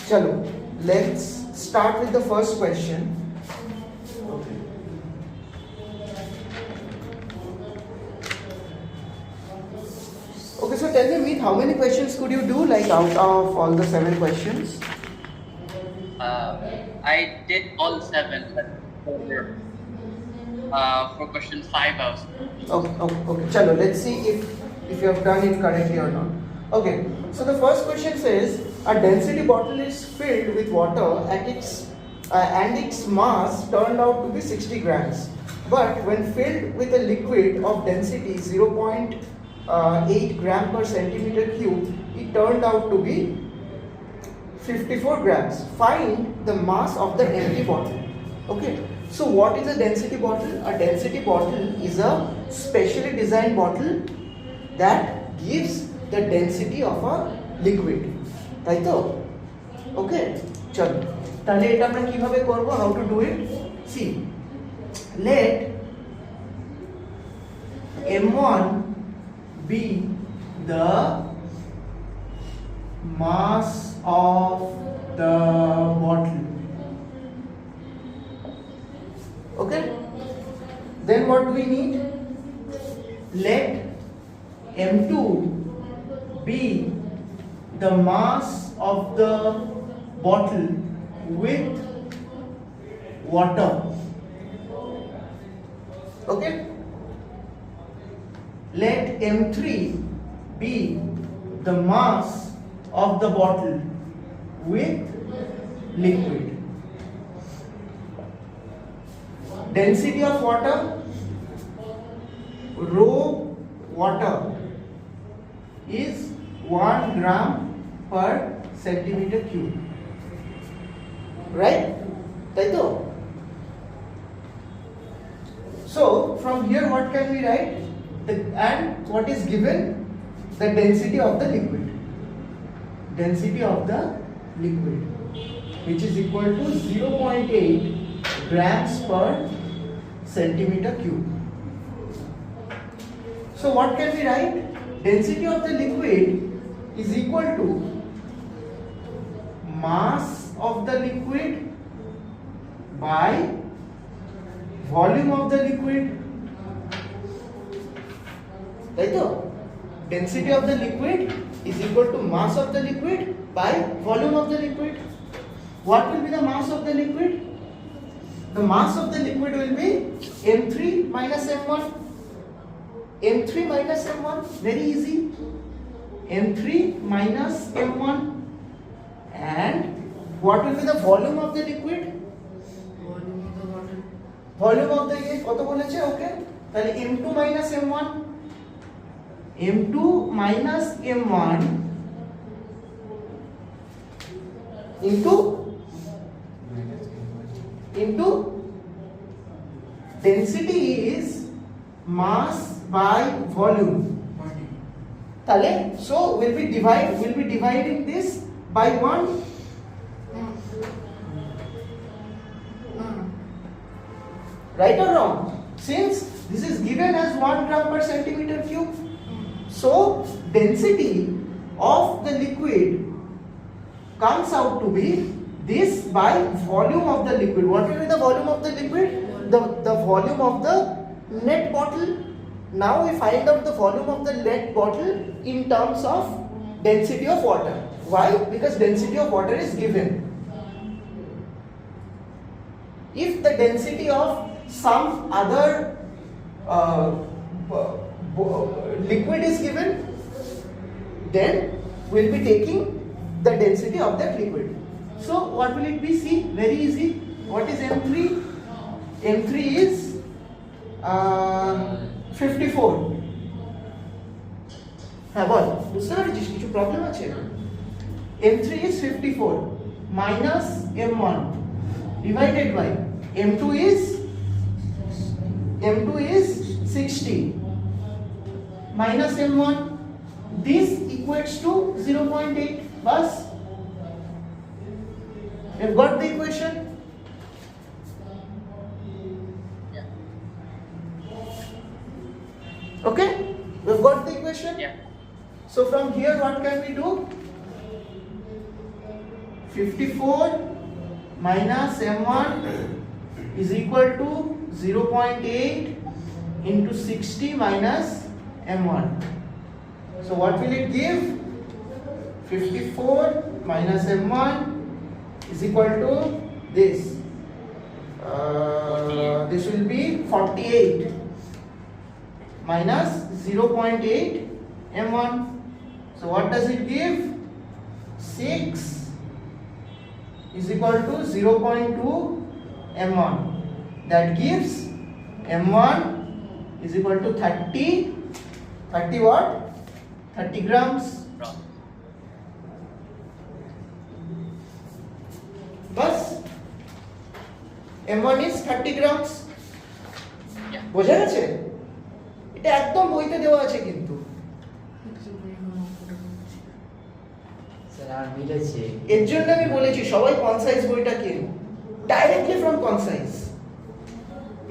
Chalo, let's start with the first question. Okay, so tell me, Meet, how many questions could you do, like out of all the 7 questions? I did all 7, but for question 5 I was. Okay. Chalo, let's see if you have done it correctly or not. Okay, so the first question says a density bottle is filled with water at and its mass turned out to be 60 grams. But when filled with a liquid of density 0.8 gram per centimeter cube, it turned out to be 54 grams. Find the mass of the empty bottle. Okay, so what is a density bottle? A density bottle is a specially designed bottle that gives the density of a liquid. Right? Okay, chalo. তাহলে এটা আমরা কিভাবে করব? How to do it? See, let M1 be the mass of the bottle. Okay, then what do we need? Let M2 be the mass of the bottle with water. Okay, let M3 be the mass of the bottle with liquid. Density of water, rho water is 1 gram per centimeter cube. Right? Taito? So from here what can we write? And what is given? The density of the liquid. Density of the liquid, which is equal to 0.8 grams per centimeter cube. So what can we write? Density of the liquid is equal to mass of the liquid by volume of the liquid. Right? Density of the liquid is equal to mass of the liquid by volume of the liquid. What will be the mass of the liquid? The mass of the liquid will be M3 minus M1. M3 minus M1, very easy. M3 minus M1. And what will be the volume of the liquid? Volume of the liquid, কত বলেছে? Okay, তাহলে M2 minus M1. M2 minus M1 into density is mass by volume. Tale, so we'll be dividing this by 1. Right or wrong? Since this is given as 1 gram per centimeter cube, so density of the liquid comes out to be this by volume of the liquid. What will be the volume of the liquid? The volume of the net bottle. Now we find out the volume of the net bottle in terms of density of water. Why? Because density of water is given. If the density of some other liquid is given, then we'll be taking the density of that liquid. So what will it be? See, very easy. What is M3? M3 is 54. হ্যাঁ বল, বুঝতে পারছিস কিছু problem আছে? M3 is 54 minus M1 divided by M2 is 60 minus M1. This equates to 0.8. Bas, you've got the equation. Okay, we've got the equation. Yeah. So from here what can we do? 54 minus m1 is equal to 0.8 into 60 minus m1. So what will it give? 54 minus m1 is equal to this. This will be 48 minus 0.8 m1. So what does it give? 6 is equal to 0.2 m1. That gives m1 is equal to 30 what? 30 grams. Bas m1 is 30 grams. বোঝা গেছে? এটা একদম বইতে দেওয়া আছে কিন্তু। Sir আর মিলেছে। এর জন্য আমি বলেছি সবাই কনসাইজ বইটা কিনো। Directly from concise.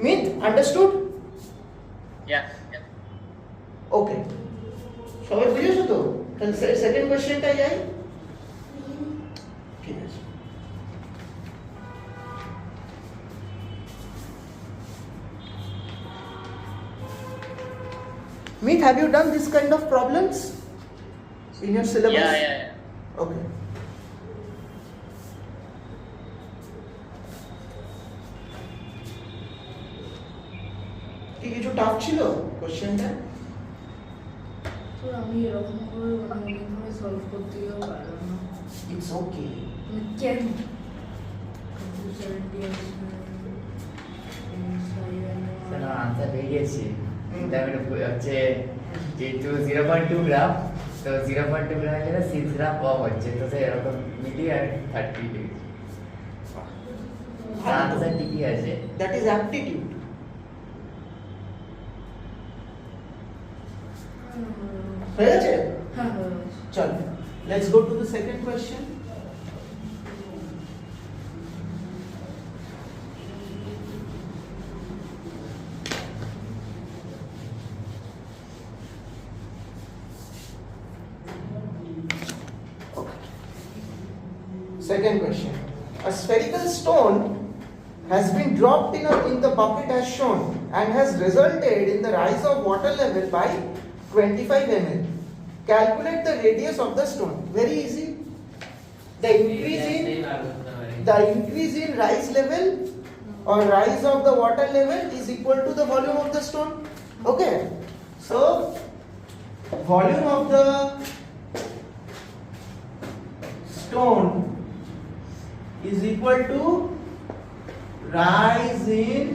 Myth understood? Yeah. Okay. সবাই বুঝেছো তো? তাহলে সেকেন্ড কোশ্চেনটা যাই। ঠিক আছে। Meet, have you done this kind of problems in your syllabus? Yeah. Okay. কি কিছু টাফ ছিল কোশ্চেনটা? তো আমি এরকম করে অনেকভাবে সলভ করতেও পারলাম না। It's okay. কেন? স্যার আনসার বেরিয়েছে। তারপরে হচ্ছে যেহেতু 0.2 গ্রাম, তো 0.2 গ্রামের জন্য 6 গ্রাম কম হচ্ছে, তো স্যার এরকম মিলিয়ে আর 30 ডিগ্রি। আনসার ঠিকই আছে। That is aptitude. হয়ে গেছে? হ্যাঁ চল, let's go to the second question. Second question. A spherical stone has been dropped in the bucket as shown and has resulted in the rise of water level by 25 ml. Calculate the radius of the stone. Very easy. The increase in rise level or rise of the water level is equal to the volume of the stone. Okay. So volume of the stone is equal to rise in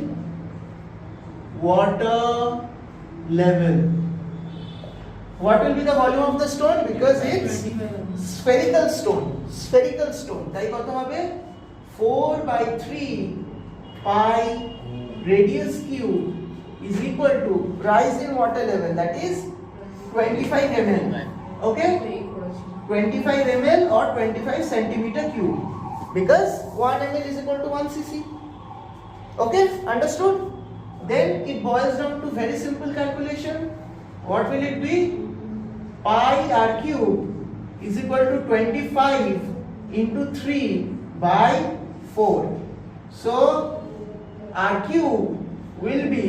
water level. What will be the volume of the stone? Because it's spherical stone. Spherical stone. তাই কত হবে? 4/3 pi radius cube is equal to rise in water level, that is 25 ml. Okay? 25 ml or 25 centimeter cube. Because 1 ml is equal to 1 cc. Okay? Understood? Then it boils down to very simple calculation. What will it be? Pi r cube is equal to 25 into 3 by 4. So r cube will be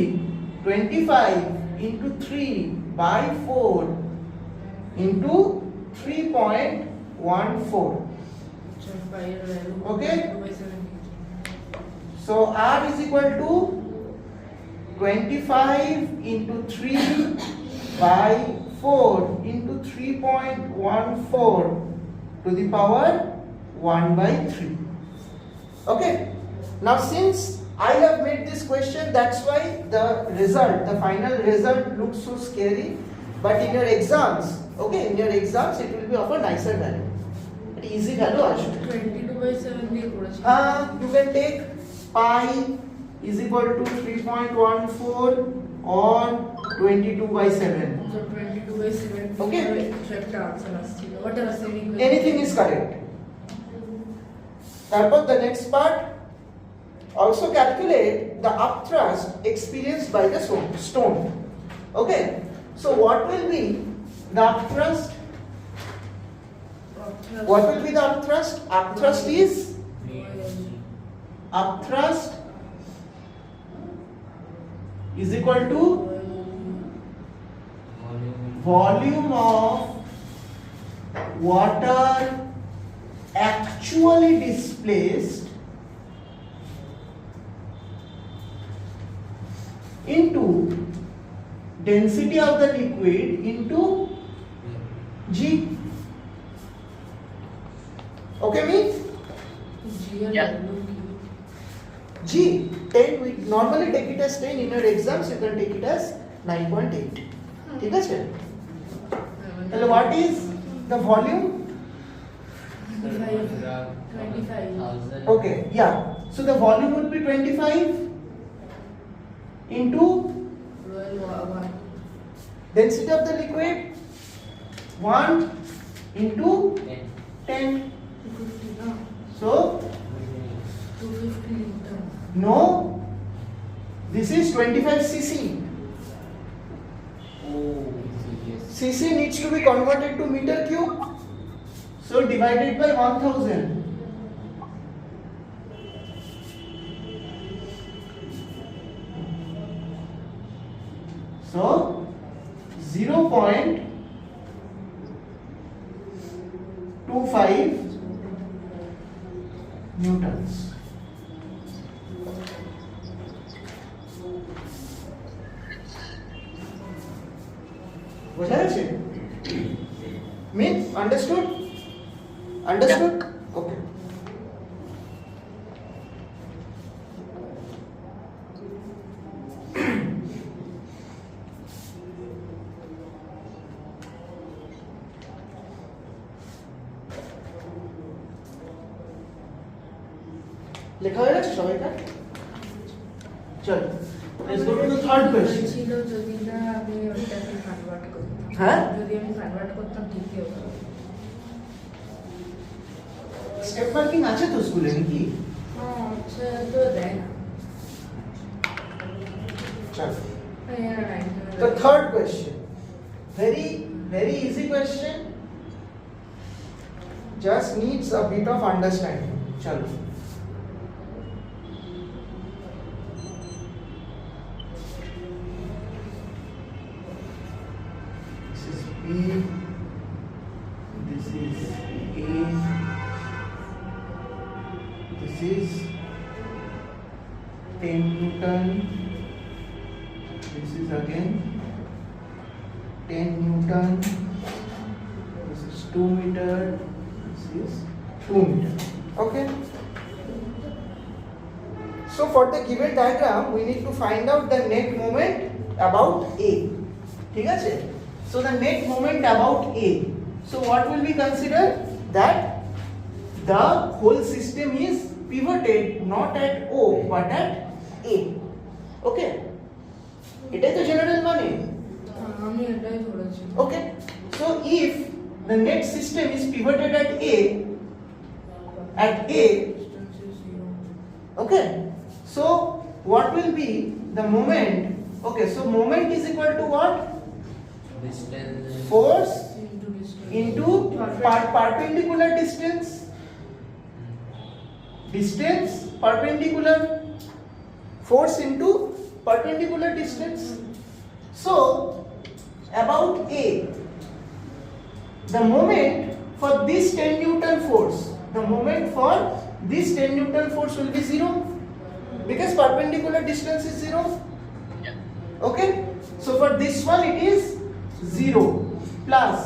25 into 3 by 4 into 3.14. Okay? So r is equal to 25 into 3 by 4 into 3.14 to the power 1/3. Okay? Now since I have made this question, that's why the final result looks so scary. But in your exams, okay, in your exams it will be of a nicer value. An easy value আসবে। 22/7 দিয়ে করেছি। You can take pi is equal to 3.14 or 22/7. So 22/7. Okay. একটা answer আসছিল। Whatever saying. Anything is correct. তারপর the next part, also calculate the upthrust experienced by the stone. Okay. So what will be the upthrust? What will be the upthrust? Upthrust is upthrust is equal to volume of water actually displaced into density of the liquid into G. Okay, me? Yeah. G 10, we normally take it as 10 in your exams, you can take it as 9.8. ठीक है? Well, what is the volume? 25. Okay, yeah. So the volume would be 25 into density of the liquid 1 into 10. 250 ना So 250 liter. no, this is 25 cc. cc needs to be converted to meter cube. So divided by 1000. So 0.25 newtons. বোঝা গেছে? Mean understood? Understood? Okay. লেখা হয়ে গেছে সবাইকার? চলো, let's go to the third question. ছিল যদি না আমি ওটাকে কনভার্ট করতাম। হ্যাঁ? যদি আমি কনভার্ট করতাম ঠিকই হতো। স্টেপ মার্কিং আছে তো স্কুলে নাকি? হ্যাঁ, আচ্ছা তো দেয় না। চলো। হ্যাঁ, right. The third question, very easy question, just needs a bit of understanding. Chalo. This is B, this is A, this is 10 Newton. This is again 10 Newton. This is 2 meter. This is 2 meter. Okay. So for the given diagram, we need to find out the net moment about A. ठीक है? So the net moment about A. So what will we consider? That the whole system is pivoted not at O but at A. Okay. এটাই তো general মানে আমি এটাই ধরেছি। okay, so if the net system is pivoted at A Distance is 0. okay, so what will be the moment? Okay, so moment is equal to what? Force Into distance. into perpendicular distance perpendicular force into perpendicular distance. So about A, the moment for this 10 Newton force, the moment for this 10 Newton force will be 0 because perpendicular distance is 0. Yeah. Okay, so for this one it is 0 plus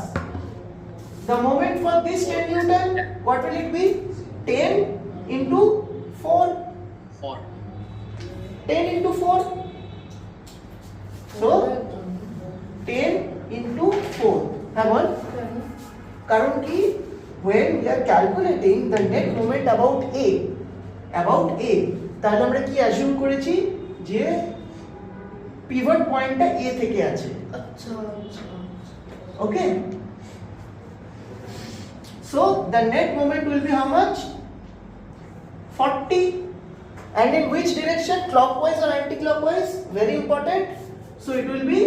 the moment for this 10 Newton, what will it be? 10 into 4. 4. 10 into 4. So 10 into 4. Hang on. কারণ কি when we are calculating the net moment about A তাহলে আমরা কি assume করেছি যে pivot পয়েন্টটা A থেকে আছে। আচ্ছা আচ্ছা। Okay, so the net moment will be how much? 40. And in which direction? Clockwise or anti-clockwise? Very important. So it will be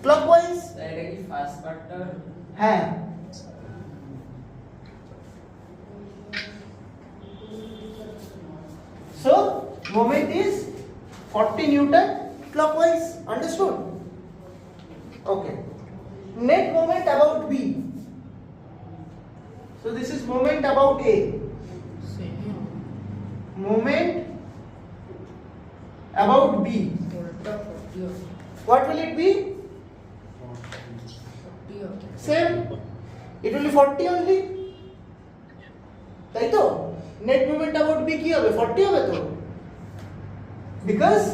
clockwise. এটা কি ফার্স্ট পার্টটা হ্যাঁ So moment is 40 Newton clockwise. Understood? Okay. Net moment about B. So this is moment about A. Same. Moment about B. Volta 40. What will it be? 40. Same. It will be 40 only. তাই তো net movement about B কি হবে 40 হবে তো because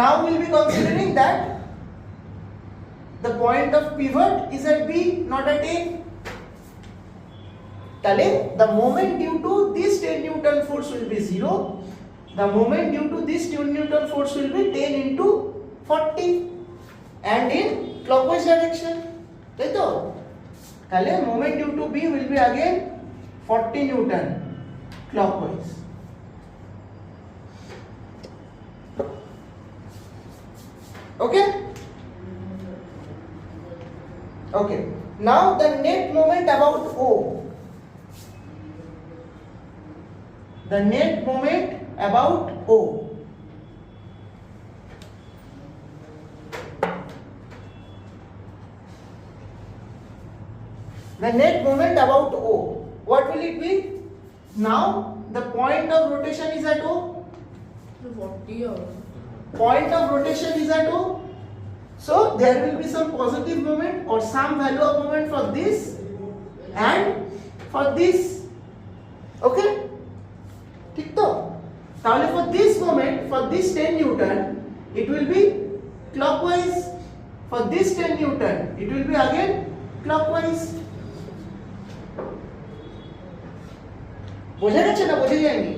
now we'll be considering that the point of pivot is at B not at A তাহলে the moment due to this 10 Newton force will be 0 the moment due to this 10 Newton force will be 10 into 40 and in clockwise direction তাই তো তাহলে moment due to B will be again 40 Newton clockwise. Okay? Okay. Now the net moment about O. The net moment about O. The net moment about O. What will it be? Now the point of rotation is at O. 40 hour. Point of rotation is at O. So there will be some positive moment or some value of moment for this and for this. Okay? ঠিক তো? তাহলে for this moment, for this 10 Newton, it will be clockwise. For this 10 Newton, it will be again clockwise. বোঝা যাচ্ছে না বোঝা যায়নি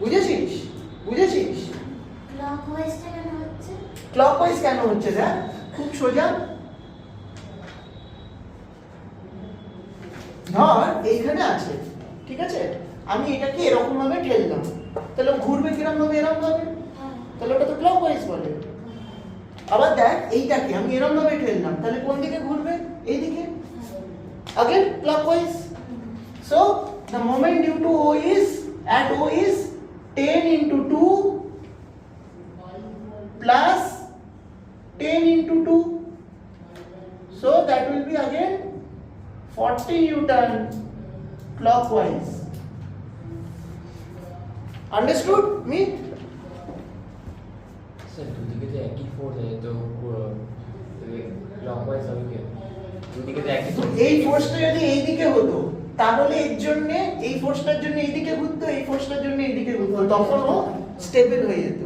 বুঝেছিস বুঝেছিস ক্লকওয়াইজ কেন হচ্ছে দেখ খুব সোজা ধর এইখানে আছে ঠিক আছে আমি এটাকে এরকম ভাবে ঠেললাম তাহলে ঘুরবে কিরকম ভাবে এরকম ভাবে তাহলে ওটা তো ক্লকওয়াইজ বলে আবার দেখ এইটাকে আমি এরকম ভাবে ঠেললাম তাহলে কোন দিকে ঘুরবে এইদিকে again clockwise so the moment due to O is at O is 10 into 2 plus 10 into 2 so that will be again 40 Newton clockwise understood me sir দুদিকে তো একই ফোর্স আছে তো ক্লকওয়াইজ হবে কি দুদিকে তো একই তো এই ফোর্সটা যদি এই দিকে হতো তাহলে এর জন্য এই ফোর্সটার জন্য এইদিকে ঘুরতো এই ফোর্সটার জন্য এইদিকে ঘুরতো তখন ও স্টেবল হয়ে যেত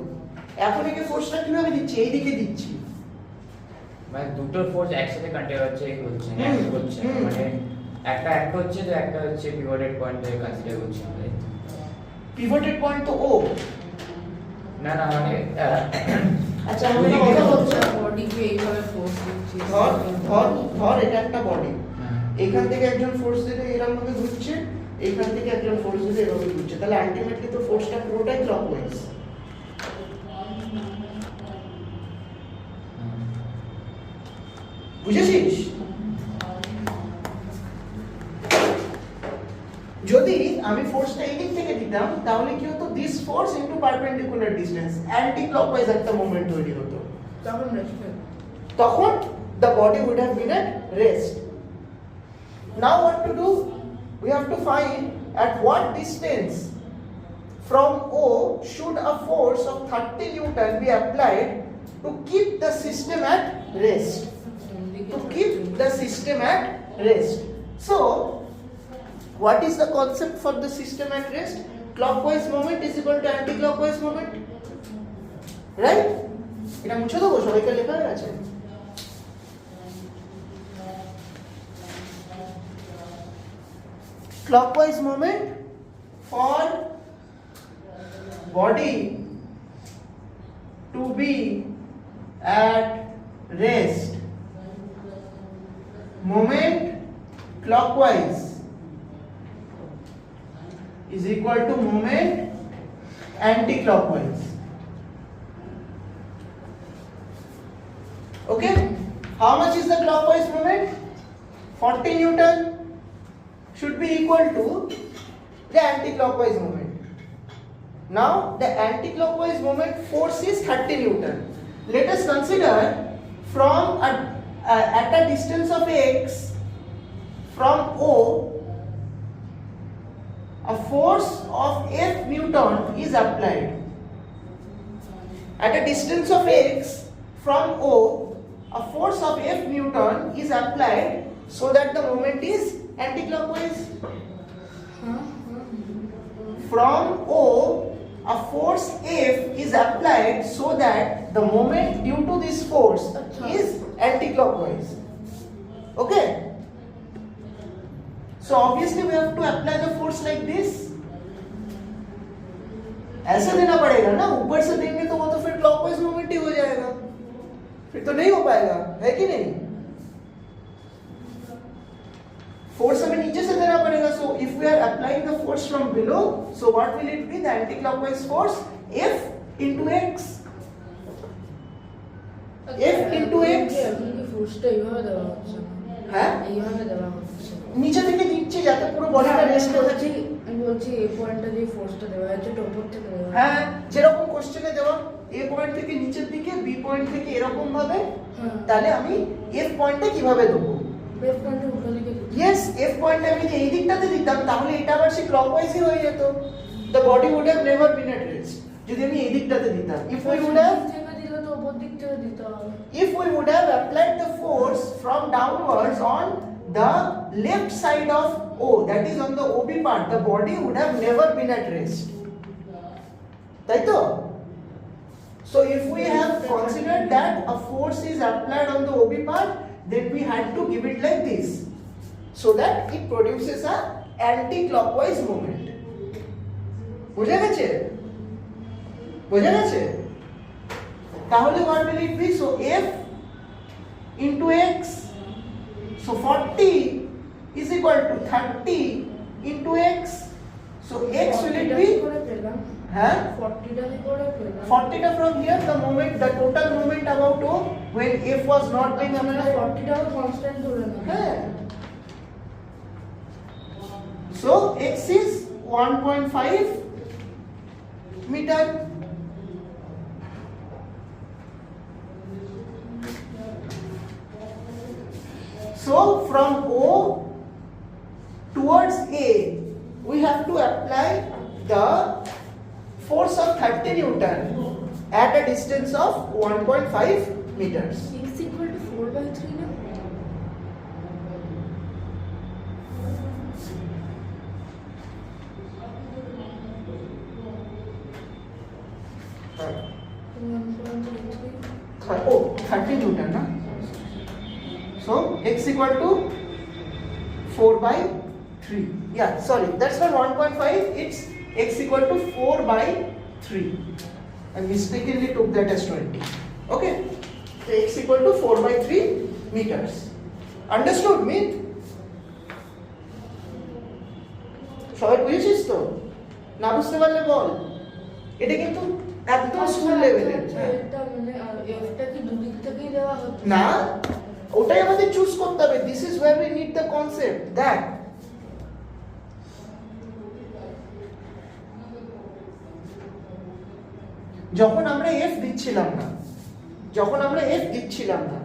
এখন একে ফোর্সটা কিভাবে দিচ্ছি এইদিকে দিচ্ছি মানে দুটো ফোর্স একসাথে কন্টিনিউ হচ্ছে এই হচ্ছে না এক হচ্ছে না। মানে একটা এক হচ্ছে তো একটা হচ্ছে পিভটেড পয়েন্ট ধরে কনসিডার করছি আমরা পিভটেড পয়েন্ট তো ও না না মানে আচ্ছা দুই আমরা দিকে কথা তো বলছি বডিকে এইভাবে ফোর্স দিচ্ছি ধর ধর ধর এটা একটা বডি হ্যাঁ। এখান থেকে একজন ফোর্স দিলে এরকম ভাবে ঘুরছে এইখান থেকে একজন ফোর্স দিলে এভাবে ঘুরছে তাহলে আলটিমেটলি তো ফোর্সটা পুরোটাই ক্লকওয়াইজ বুঝেছিস যদি আমি ফোর্সটা এই দিক থেকে দিতাম তাহলে কি হতো this force into perpendicular distance anti clockwise একটা মোমেন্ট তৈরি হতো তখন রেসপেক্ট তখন the body would have been at rest. Now what to do? We have to find at what distance from O should a force of 30 Newton be applied to keep the system at rest. To keep the system at rest. So, what is the concept for the system at rest? Clockwise moment is equal to anti-clockwise moment. Right? এটা মুছে দেবো সবাইকে লেখা হয়ে আছে clockwise moment for body to be at rest moment clockwise is equal to moment anti-clockwise okay how much is the clockwise moment 40 Newton should be equal to the anti-clockwise moment. Now the anti-clockwise moment force is 30 Newton. Let us consider from at a distance of x from O, a force of F Newton is applied. At a distance of x from O, a force of F Newton is applied so that the moment is anti-clockwise. From O, a force F is applied so that the moment due to this force is anti-clockwise. Okay? So obviously we have to apply the force like this. ऐसे देना पड़ेगा ना, ऊपर से देंगे तो वो तो फिर क्लॉकवाइज मूवमेंट ही हो जाएगा, फिर तो नहीं हो पाएगा, है कि नहीं? फोर्स हमें नीचे से देना पड़ेगा. So if we are applying the force from below, so what will it be? The anti-clockwise force F into x. F into x. ফোর্সটা এইভাবে দেওয়া হচ্ছে, হ্যাঁ এইভাবে দেওয়া হচ্ছে, নিচে থেকে নিচে যাতে পুরো বডিটা রেস্টে থাকে. আমি বলছি এই পয়েন্টটা যে ফোর্সটা দেওয়া হচ্ছে টপর থেকে দেওয়া হচ্ছে। হ্যাঁ, যেরকম কোশ্চেনে দেওয়া এ পয়েন্ট থেকে নিচের দিকে, বি পয়েন্ট থেকে এরকম ভাবে, তাহলে আমি এফ পয়েন্টটা কিভাবে দেবো? এফ পয়েন্টে উল্টো দিকে দিচ্ছি। ইয়েস, এফ পয়েন্টটা আমি যদি এই দিকটাতে দিতাম তাহলে এটা আবার সে ক্লকওয়াইজই হয়ে যেত. The body would have never been at rest. যদি আমি এই দিকটাতে দিতাম, ইফ উই উড হ্যাভ দিলে তো উপর দিক থেকে দিতে হবে। if we would have applied the force from downwards on the left side of O, that is on the OB part, the body would have never been at rest. তাই তো? So if we have considered that a force is applied on the OB part, then we had to give it like this, so that it produces a anti-clockwise movement. বুঝে গেছে? বুঝে গেছে? তাহলে what will it be? So F into x, so 40 is equal to 30 into x. So x will it be? Huh? 40টা কি করে পেলাম? 40 from here, the moment, the total moment about O when F was not being আমরা applied. 40টা constant ধরে নেব। হ্যাঁ. So x is 1.5 meter. So from O towards A, we have to apply the force of 30 Newton at a distance of 1.5 meters. x equal to 4/3 না? Oh, 30 Newton, na? So x equal to 4/3. Yeah, sorry, that's not 1.5. It's x equal to 4/3. I mistakenly took that as 20. Okay, so x equal to 4/3 meters. Understood me? সবাই বুঝেছিস তো? না বুঝতে পারলে বল। এটা কিন্তু একদম স্কুল লেভেলের। এটা মানে এফটা কি দুদিক থেকেই দেওয়া হচ্ছে? না, ওটাই আমাদের চুজ করতে হবে. This is wire we need the concept that যখন আমরা এফ দিচ্ছিলাম না,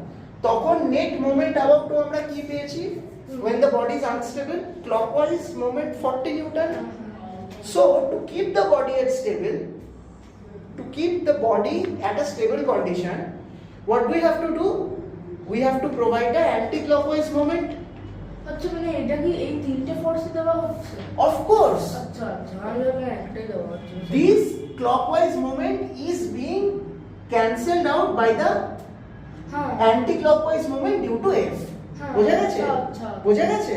তখন নেট মোমেন্ট অ্যাবাউট আমরা কি পেয়েছি? when the body is unstable, clockwise moment 40 Newton. So to keep the body at a stable condition, what we have to do? We have to provide an anti-clockwise moment. আচ্ছা, মানে এটা কি এই তিনটে ফোর্সে দেওয়া হচ্ছে? Of course, আচ্ছা আচ্ছা, আমি ভাবলাম একটাই দেওয়া হচ্ছে। this clockwise moment is being cancelled out by the হ্যাঁ anti-clockwise moment due to F. হ্যাঁ, বোঝা গেছে? আচ্ছা। বোঝা গেছে?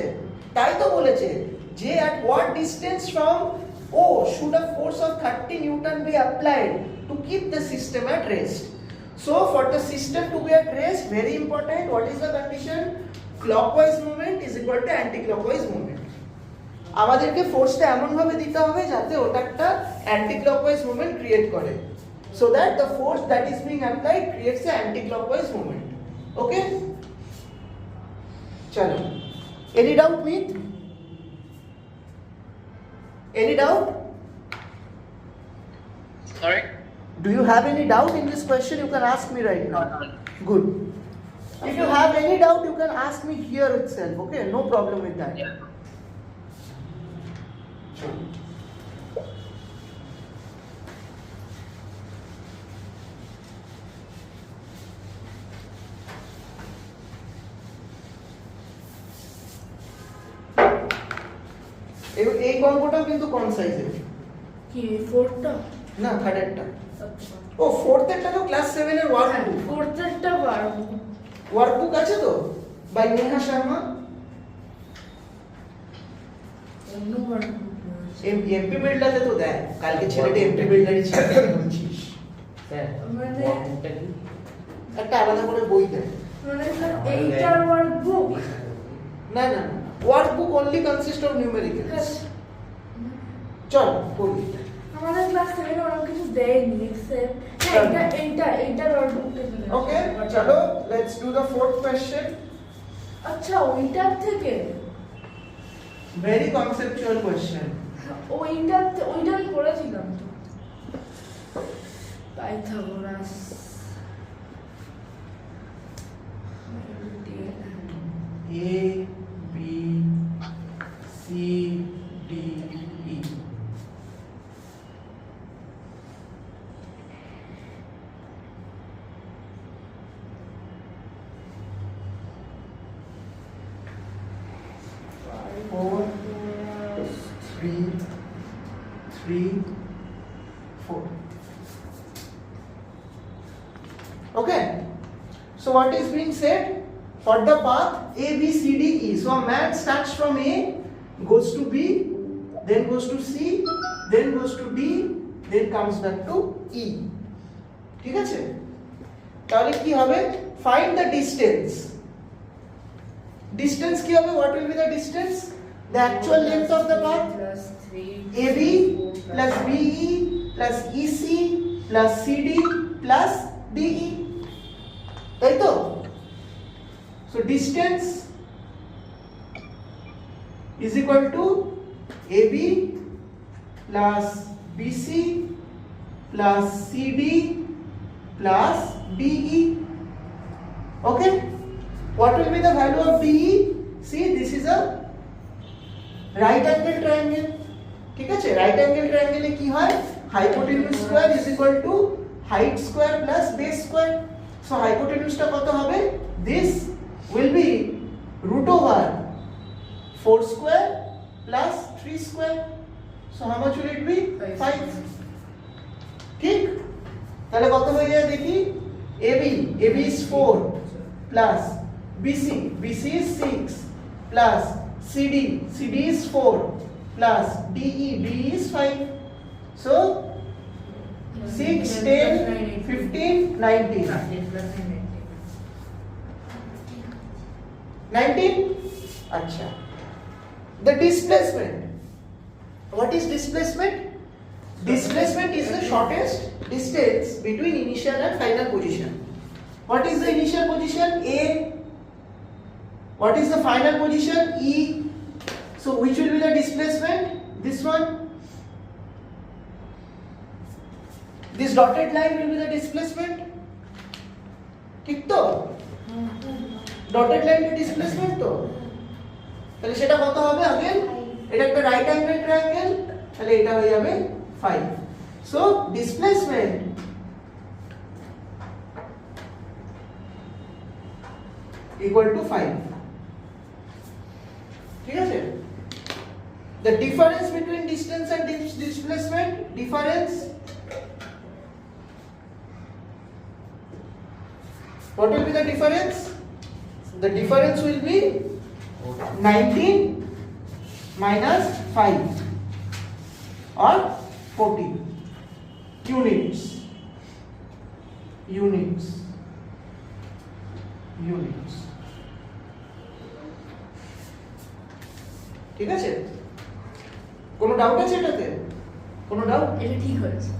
তাই তো বলেছে যে at what distance from O should a force of 30 Newton be applied to keep the system at rest. So for the system to be at rest, very important, what is the condition? Clockwise movement is equal to anti-clockwise movement. আমাদেরকে ফোর্সটা এমন ভাবে দিতে হবে যাতে ওটা একটা anti-clockwise movement create করে, so that the force that is being applied creates an anti-clockwise movement. Okay? चलो, any doubt, meet? Any doubt? Sorry? Do you have any doubt in this question? You can ask me right now. Good. If you have any doubt, you can ask me here itself. Okay, no problem with that. Yeah. এই অঙ্কটাও কিন্তু কোন সাইজের? কি ফোরটা? না, থার্ডেরটা। আচ্ছা ও ফোর্থেরটা তো class 7 এর ওয়ার্কবুক। ফোরটা পারবো। ওয়ার্কবুক আছে তো বাই নেহা শর্মা। অন্য পারবো। এমপি বিল্ডারে তো দেয়। কালকে ছেলেটা এমপি বিল্ডারই ছিল বলছিস। স্যার মানে ওয়ার্কবুকটা কি? একটা আলাদা করে বই দেয়। মানে স্যার এইটার ওয়ার্কবুক। না না, workbook only consist of numericals. চল পড়ি। আমাদের ক্লাস 7 এ ওরকম কিছু দেয়নি এক্সেপ্ট এইটার ওয়ার্কবুকটা দিলে। ওকে, চলো let's do the fourth question. আচ্ছা ওইটার থেকে ভেরি কনসেপচুয়াল কোশ্চেন। ওইটা আমি করেছিলাম তো Pythagoras A B C D E. Four, three, four. Okay. So what is being said? For the path A, B, C, D, E. So a man starts from A, goes to B, then goes to C, then goes to D, then comes back to E. ঠিক আছে? তাহলে কি হবে? Find the distance. Distance কি হবে? What will be the distance? The actual length of the path. plus 3 AB plus BE plus EC plus CD plus DE. তাই তো? So distance is equal to AB plus BC plus CD plus DE. Okay? What will be the value of DE? See, this is a right angle triangle. ঠিক আছে? Right angle triangle এ কি হয়? Hypotenuse square is equal to height square plus base square. So hypotenuse টা কত হবে? This will be root over 4 square plus 3 square. So how much will it be? 5. ঠিক? তাহলে কত হয়ে যায় দেখি? AB is 4 plus BC is 6 plus CD is 4 plus DE is 5. So 6, 10, 15, 19. 19? Acha. The displacement. What is displacement? Displacement is the shortest distance between initial and final position. What is the initial position? A. What is the final position? E. So which will be the displacement? This one. This dotted line will be the displacement. ঠিক তো? Dotted line এর displacement তো? তাহলে সেটা কত হবে again? এটা একটা right angle triangle, তাহলে এটা হয়ে যাবে 5. So displacement equal to 5. ঠিক আছে? The difference between distance and displacement, difference. What will be the difference? The difference will be 19 minus 5 or 40 units. ঠিক আছে? কোনো ডাউট আছে এটাতে? কোনো ডাউট? এটা ঠিক হয়েছে।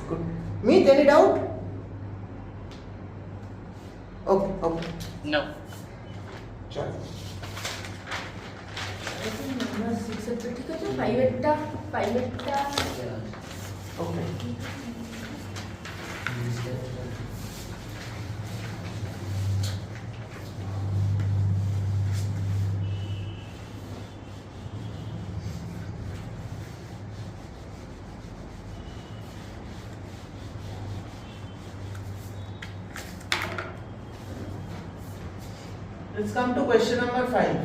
Good. Meet any doubt? Okay. No. চলো। এখন আমরা সিক্সেরটা ঠিক আছে, ফাইভেরটা ওকে let's come to question number 5.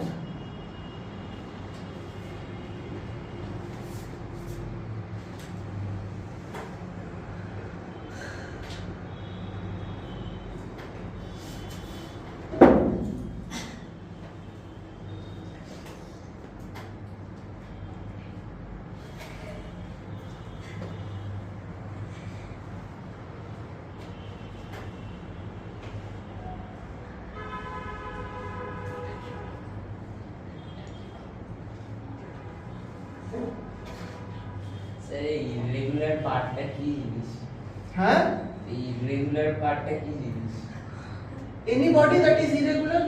Sir irregular পার্টটা কি জিনিস? হ্যাঁ, ইররেগুলার পার্টটা কি জিনিস? any body that is irregular,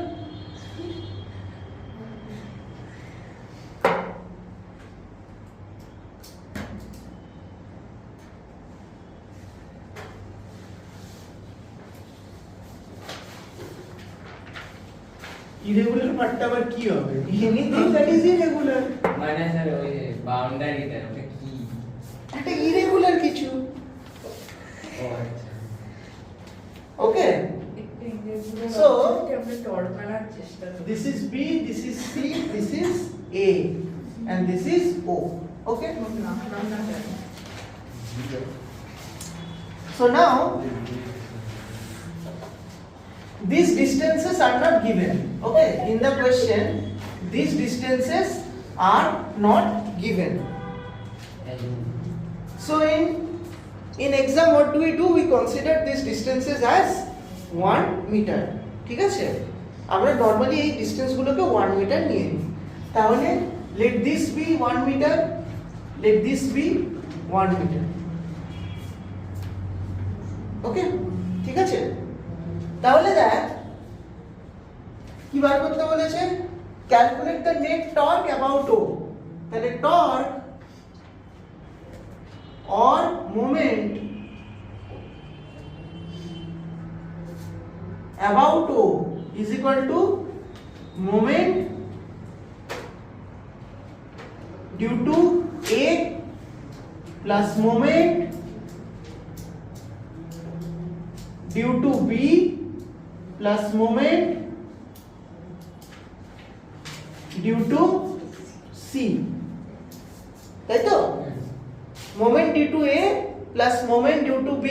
irregular পার্টটা আবার কি হবে? anything that is irregular, মানে স্যার ওই বাউন্ডারিটা ওটা কি? একটা irregular কিছু। ও আচ্ছা। Okay, সো So, আমরা টর্ক আনার চেষ্টা করি। this is B, this is C, this is A, and this is O. Okay, না জানি। so now these distances are not given. Okay, in the question these distances are not given. So in exam what do? We consider these distances as 1 meter. ঠিক আছে, আমরা normally এই distance গুলোকে 1 metre নিয়ে নিই। তাহলে let this be 1 meter, let this be 1 meter. ওকে, ঠিক আছে। তাহলে দেখ কি বার করতে বলেছে, calculate the net torque about O. তাহলে torque or moment about O is equal to moment due to A plus moment due to B plus moment due to C. তাই তো? Moment due to A plus moment due to B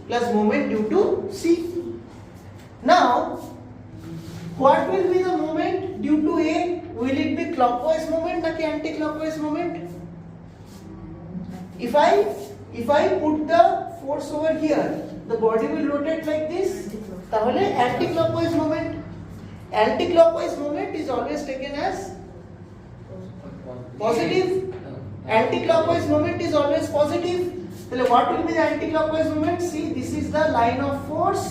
plus moment due to C. Now, what will be the moment due to A? Will it be clockwise moment or anti-clockwise moment? If I put the force over here, the body will rotate like this. তাহলে anti-clockwise moment. Anti-clockwise moment is always taken as positive. Anti-clockwise moment is always positive. So what will be the anti-clockwise moment? See, this is the line of force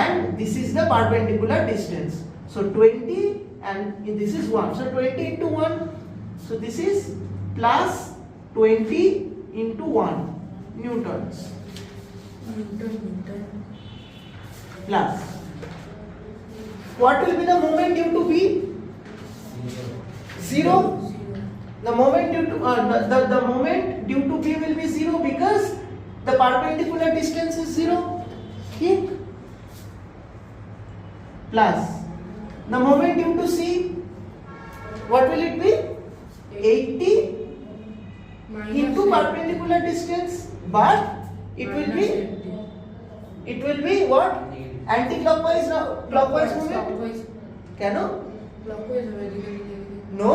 and this is the perpendicular distance. So 20 and this is 1. So 20 into 1. So this is plus 20 into 1 newtons. Plus. What will be the moment due to B? 0. The moment due to the moment due to B will be 0 because the perpendicular distance is 0. Okay? Plus the moment due to C, what will it be? 80 into perpendicular distance, but it will be what? Anti-clockwise or clockwise moment? Can no? Clockwise হবে এদিকে। No.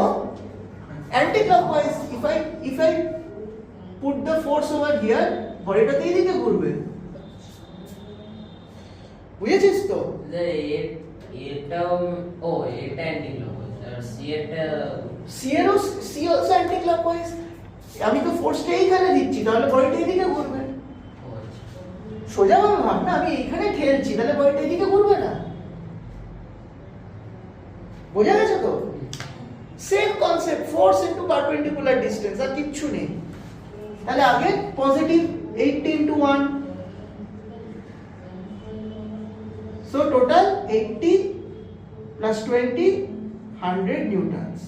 Anti-clockwise. If I put the force over here, বডিটা তো এইদিকে ঘুরবে। বুঝেছিস তো? এটাও ও এটা অ্যান্টি ক্লকওয়াইজ আর সি also anti-clockwise. আমি তো ফোর্সটা এইখানে দিচ্ছি, তাহলে বডিটা এইদিকে ঘুরবে। সোজা ভাবে ভাব না, আমি এইখানে ঠেলছি, তাহলে বডিটা এইদিকে ঘুরবে না। বোঝা গেছে তো? Same concept, force into perpendicular distance, আর কিচ্ছু নেই। তাহলে আগে positive 80 into 1, so total 80 plus 20 100 newtons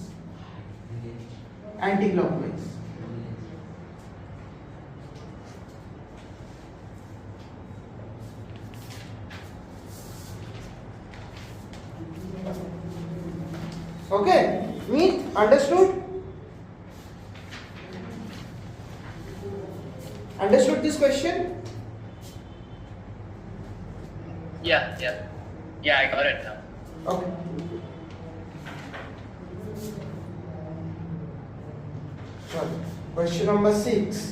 anti-clockwise. Okay, meet, understood? Understood this question? Yeah, I got it now. Okay. Sorry. Question number 6.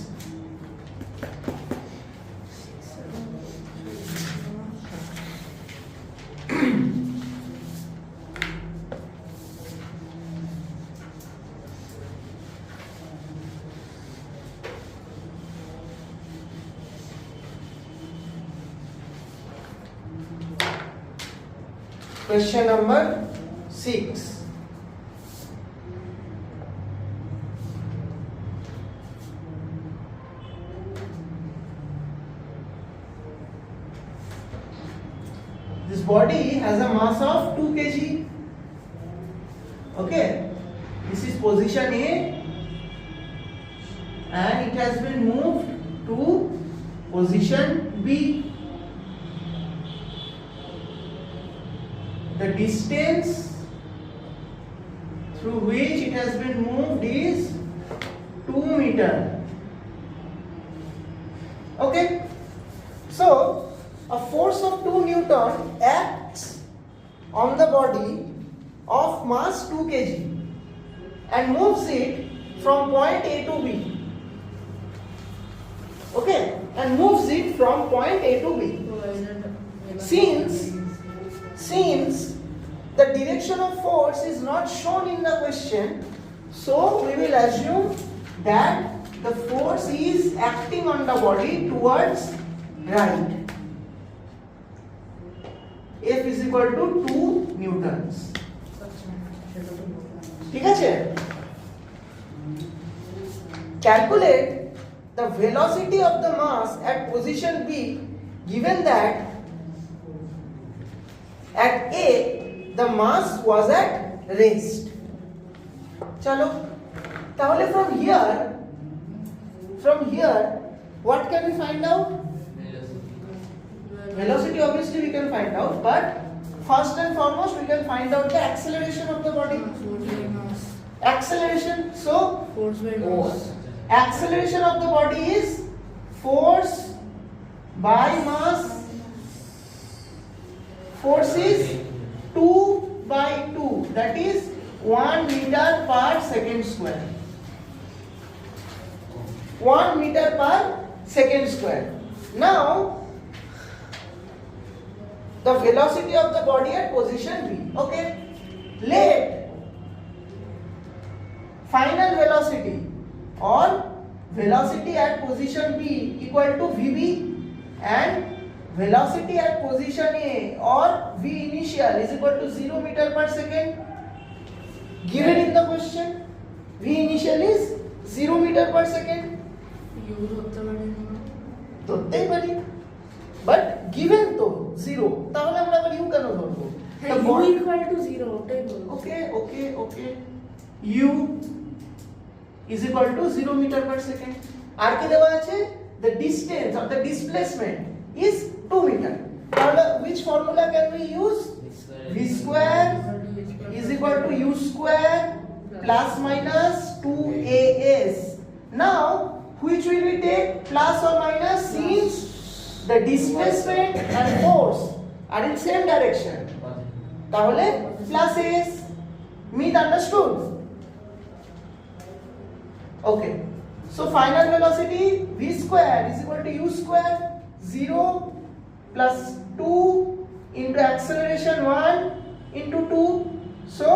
Question number 6. This body has a mass of 2 kg. Okay, this is position A and it has been moved to position B. The distance through which it has been moved is 2 meter. Okay, so a force of 2 Newton acts on the body of mass 2 kg and moves it from point A to B. Okay, and moves it from point A to B. Since the direction of force is not shown in the question, so we will assume that the force is acting on the body towards right. F is equal to 2 newtons. ঠিক আছে? Calculate the velocity of the mass at position B given that at A the mass was at rest. চলো, তাহলে from here what can we find out? Velocity obviously we can find out, but first and foremost we can find out the acceleration of the body. Acceleration, so Force by mass. acceleration of the body is force by mass. Force is 2 by 2, that is 1 meter per second square. 1 meter per second square. Now the velocity of the body at position B. Okay, let final velocity or velocity at position B equal to VB and velocity at position A or V initial is equal to 0 meter per second. Given in the question, V initial is 0 meter per second. ধরতেই পারি, but given তো 0, তাহলে আমরা আবার u কেন ধরবো? হ্যাঁ, u equal to 0 ওটাই বলবো। Okay, u is equal to 0 meter per second. আর কি দেওয়া আছে? The distance or the displacement is 2 meter. তাহলে which formula can we use? V square is equal to u square plus minus 2as. Now which will we take, plus or minus, since the displacement and force are in same direction? তাহলে plus as. Meet, understood? Okay, so final velocity v square is equal to u square, 0 plus 2 into acceleration 1 into 2, so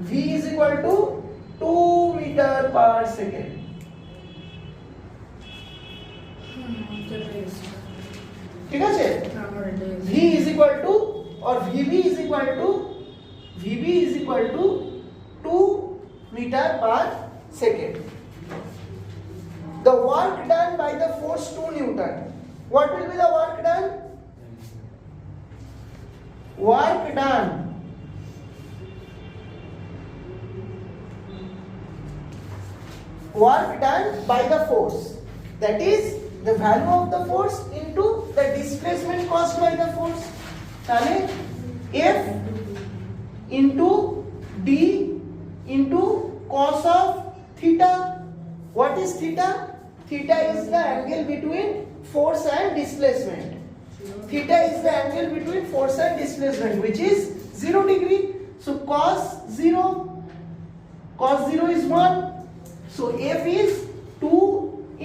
v is equal to 2 meter per second. ঠিক আছে? v is equal to or vb is equal to 2 meter per second. The work done by the force 2 Newton. What will be the work done? Work done. Work done by the force. That is the value of the force into the displacement caused by the force. তাহলে F into D into cos of theta. What is theta? Theta is the angle between force and displacement. Theta is the angle between force and displacement, which is 0 degree. So cos 0 is 1. So F is 2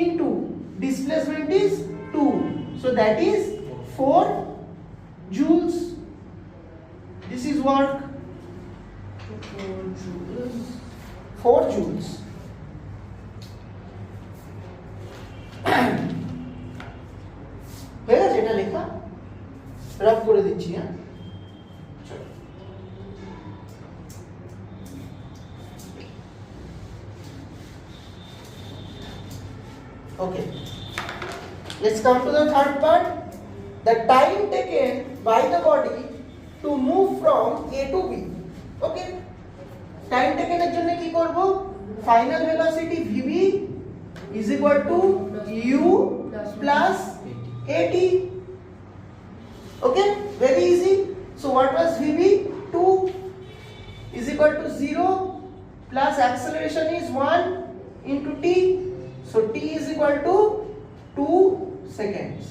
into displacement is 2. So that is 4 joules. This is work. 4 joules. হয়ে গেছে এটা লেখা, rough করে দিচ্ছি। হ্যাঁ, okay, let's come to the third part. The time taken by the body to move from A to B. Okay, time taken এর জন্য কি করব? Final velocity VB is equal to U plus AT. Okay, very easy. So what was VB? 2 is equal to 0 plus acceleration is 1 into T. So T is equal to 2 seconds.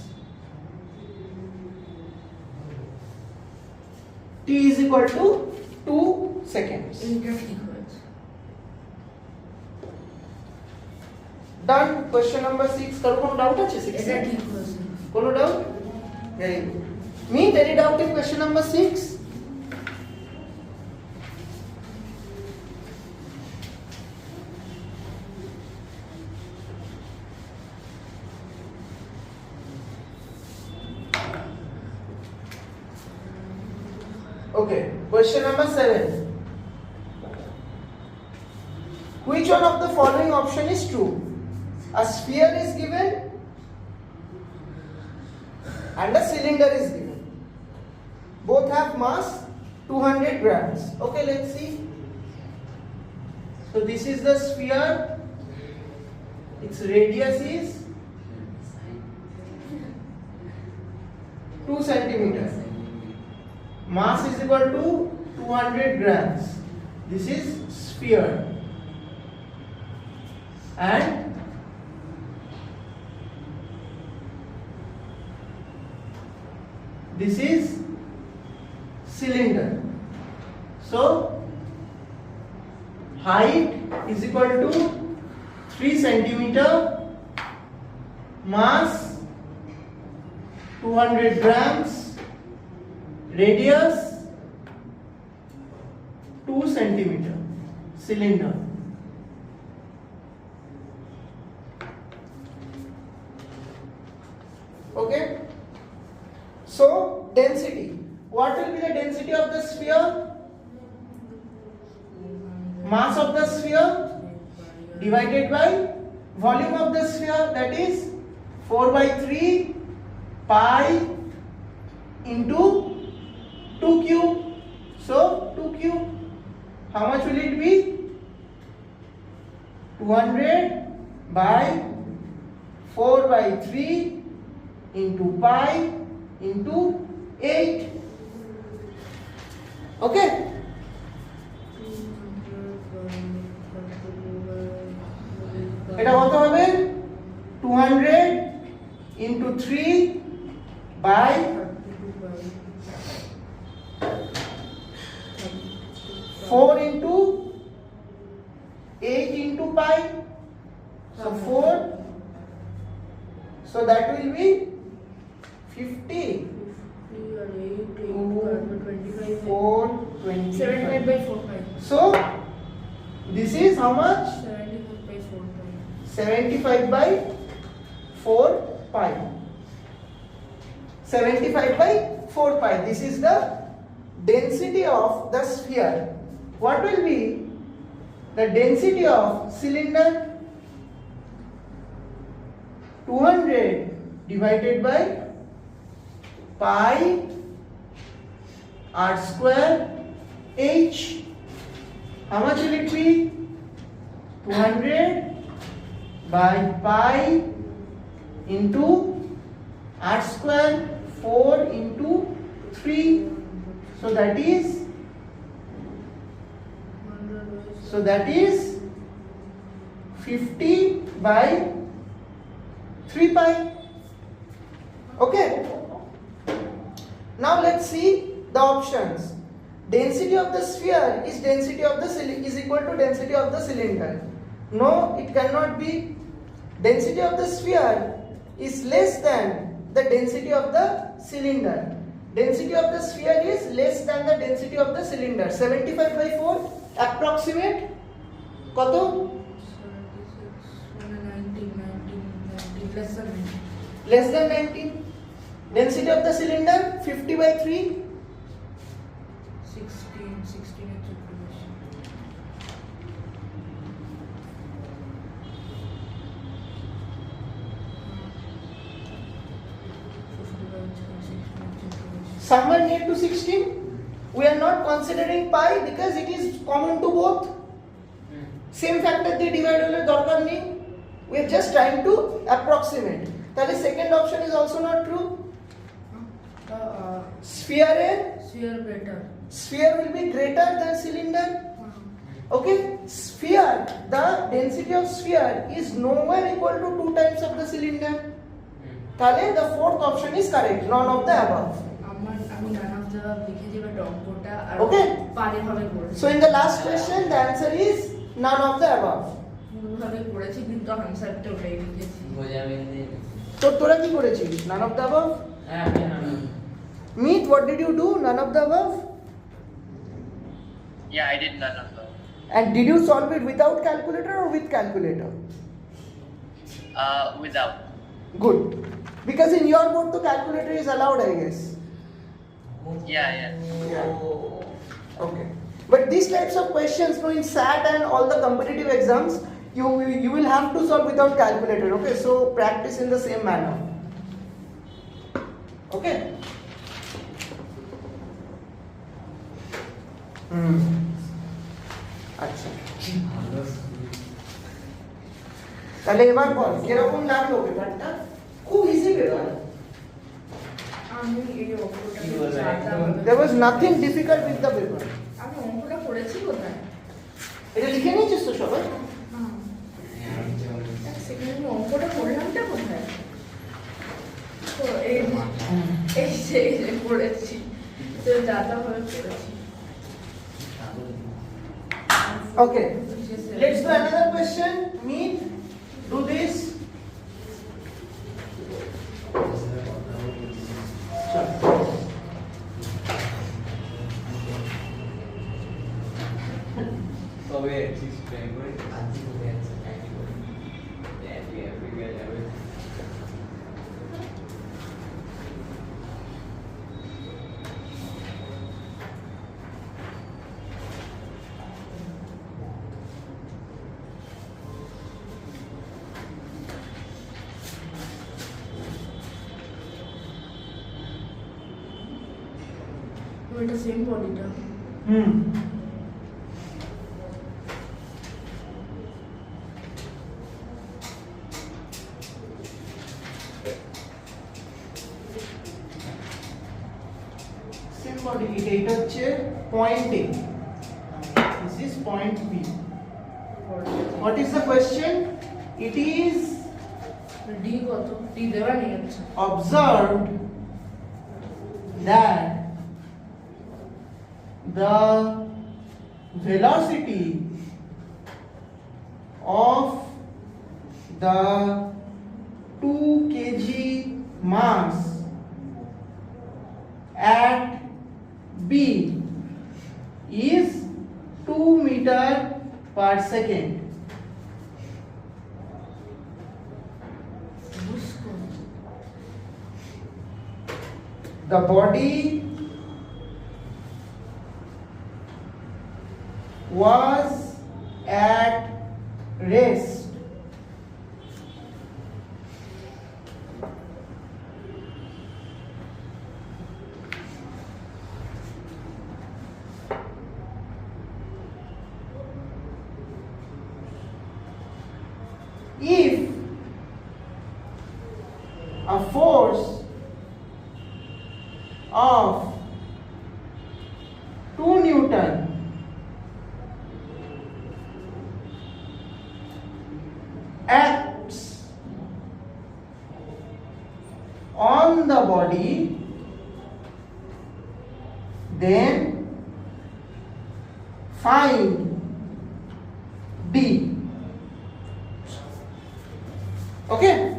T is equal to 2 seconds. Done. Question number 6. কারো কোনো doubt আছে 6? এটা ঠিক হয়েছে। কোনো doubt? Very good. Meet any doubt in question number 6? Okay, question number 7. Which one of the following option is true? A sphere is given and a cylinder is given. Both have mass 200 grams. Okay, let's see. So this is the sphere. Its radius is 2 centimeters. Mass is equal to 200 grams. This is sphere. And this is cylinder. So height is equal to 3 centimeter, mass 200 grams, radius 2 centimeter, cylinder. Okay, so density. What will be the density of the sphere? Mass of the sphere divided by volume of the sphere, that is 4 by 3 pi into 2 cube. So 2 cube, how much will it be? 200 by 4 by 3 into pi into 8. Okay, এটা কত হবে? 200 into 3 by 4 into 8 into pi. So 4. So that will be 50. 4, 25. 75 by 4 pi. So this is how much? 75 by 4 pi. 75 by 4 pi. 75 by 4 pi. This is the density of the sphere. What will be the density of cylinder 200 divided by pi r square h. How much will it be? 200 by pi into r square 4 into 3. So that is 50 by 3 pi. Okay. Now let's see the options. Density of the sphere is equal to density of the cylinder. No, it cannot be. Density of the sphere is less than the density of the cylinder. Density of the sphere is less than the density of the cylinder. 75 by 4 approximate কত? 19 less than 19. Less than 19. Density of the cylinder 50 by 3. 16 is equation. Somewhere near to 16. We are not considering pi because it is common to both. Same factor they divide hole দরকার নেই. We are just trying to approximate. তাহলে second option is also not true. Sphere will be greater than cylinder. Okay, sphere, the density of sphere is nowhere equal to 2 times of the cylinder. তাহলে the fourth option is correct, none of the above. আমি none of the লিখেছি but অঙ্কটা আর Okay. পারে ভাবে করেছি। So in the last question the answer is none of the above. ভাবে করেছি কিন্তু আনসারটা ওটাই লিখেছি। তো তোরা কি করেছিস? None of the above? হ্যাঁ আমি Meet, what did you do? None of the above? Yeah, I did none of them. And did you solve it without calculator or with calculator? Without. Good. Because in your board the calculator is allowed, I guess. Yeah. Okay. But these types of questions, in SAT and all the competitive exams, you will have to solve without calculator. Okay. So practice in the same manner. Okay. আচ্ছা তাহলে এবার বল কিরকম লাগলো পেপারটা? খুব easy paper. আমি এই অঙ্কটা There was nothing difficult with the paper. আমি অঙ্কটা করেছি কোথায়? এটা লিখে নিয়েছিস তো সবাই? সেখানে আমি অঙ্কটা করলামটা কোথায়? তো এই যে পড়েছি তো যাতা ভাবে পড়েছি। Okay. Let's do another question. Meet. Do this. তবে সিক্স টাইম করে আনছি করে আছে একই করে একই এভরিওয়্যার যাবে ওইটা সেম বডিটা Same body. এটা হচ্ছে point A. This is point B. What is the question? It is D কত? ডি দেওয়া নেই আচ্ছা। observed that the velocity of the 2 kg mass at B is 2 meter per second. The body was at rest. If a force of 2 Newton acts on the body, then find D. Okay?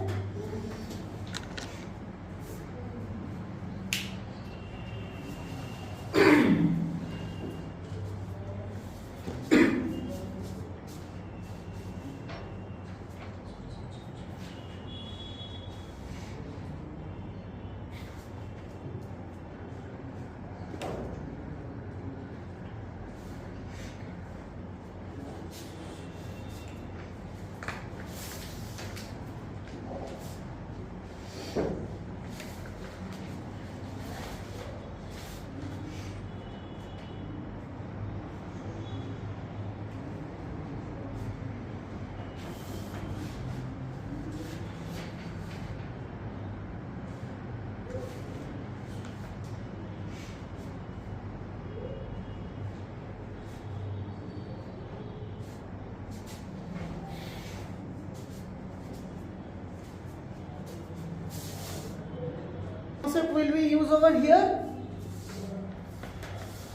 Concept will we use over here?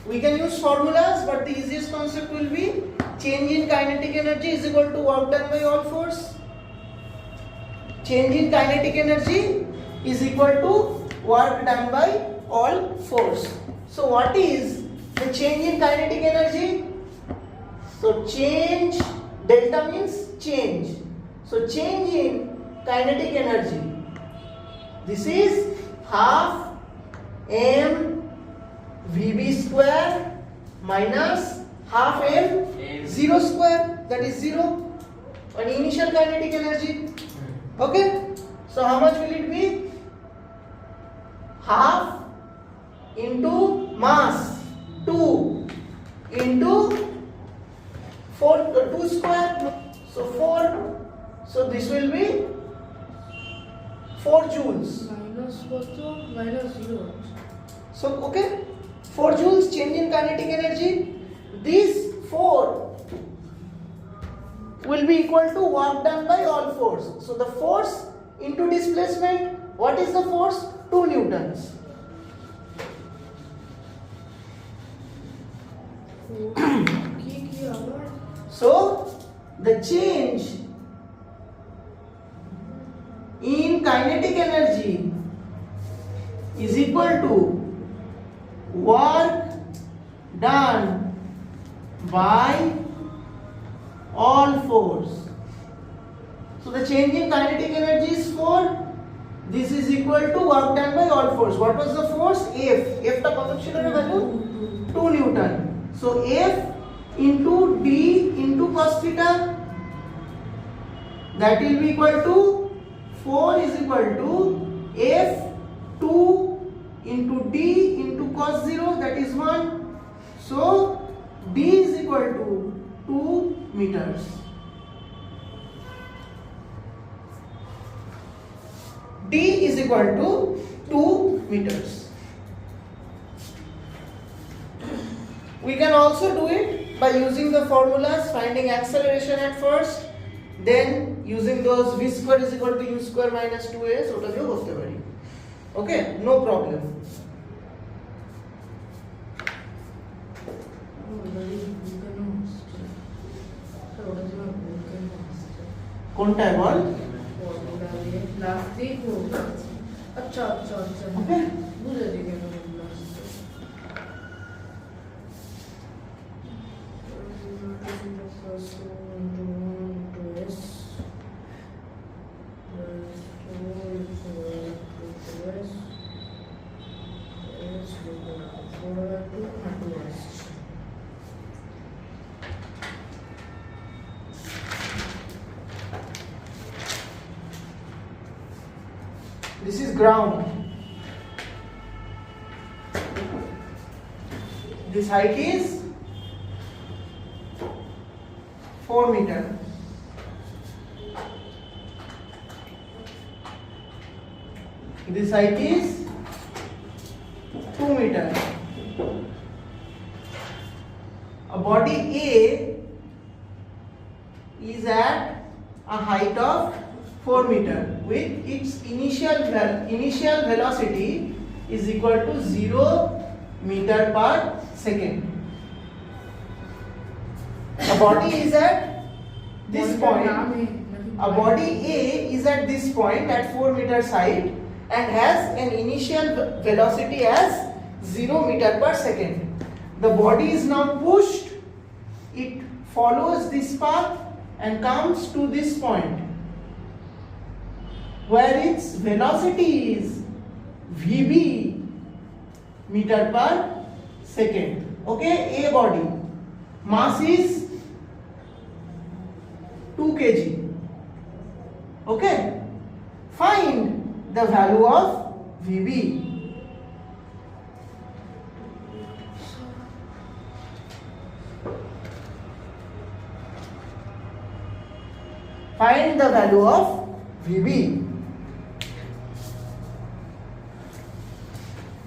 We can use formulas, but the easiest concept will be change in kinetic energy is equal to work done by all force. Change in kinetic energy is equal to work done by all force. So what is the change in kinetic energy? So change, delta means change. So change in kinetic energy. This is half m Vb square minus half m 0 square, that is 0, an initial kinetic energy. Okay, so how much will it be? Half into mass 2 into 2 square, so 4, so this will be 4 joules. Minus what? Minus 0. So okay, 4 joules change in kinetic energy. This 4 will be equal to work done by all force. So the force into displacement, what is the force? 2 newtons. So the change in kinetic energy is equal to work done by all force. So the change in kinetic energy is 4. This is equal to work done by all force. What was the force? F. F ta kot chilo na value? 2 Newton. So F into D into cos theta, that will be equal to 4 is equal to F 2 into D into cos 0, that is 1. So D is equal to 2 meters. D is equal to 2 meters. We can also do it by using the formulas, finding acceleration at first, then using those v square is equal to u square minus 2a, so ওটা দিয়েও করতে পারি. Okay, no problem. কোনটায় বল? আচ্ছা আচ্ছা আচ্ছা Okay. বুঝে দিকে This is ground. This height is 4 meter. This height is 2 meter. A body A is at a height of 4 meter with its initial velocity is equal to 0 meter per second. A body is at this point. A body A is at this point at 4 meters height and has an initial velocity as 0 meter per second. The body is now pushed. It follows this path and comes to this point where its velocity is Vb meter per second. Okay, A body. Mass is 2 kg. Okay, find the value of Vb. Find the value of Vb.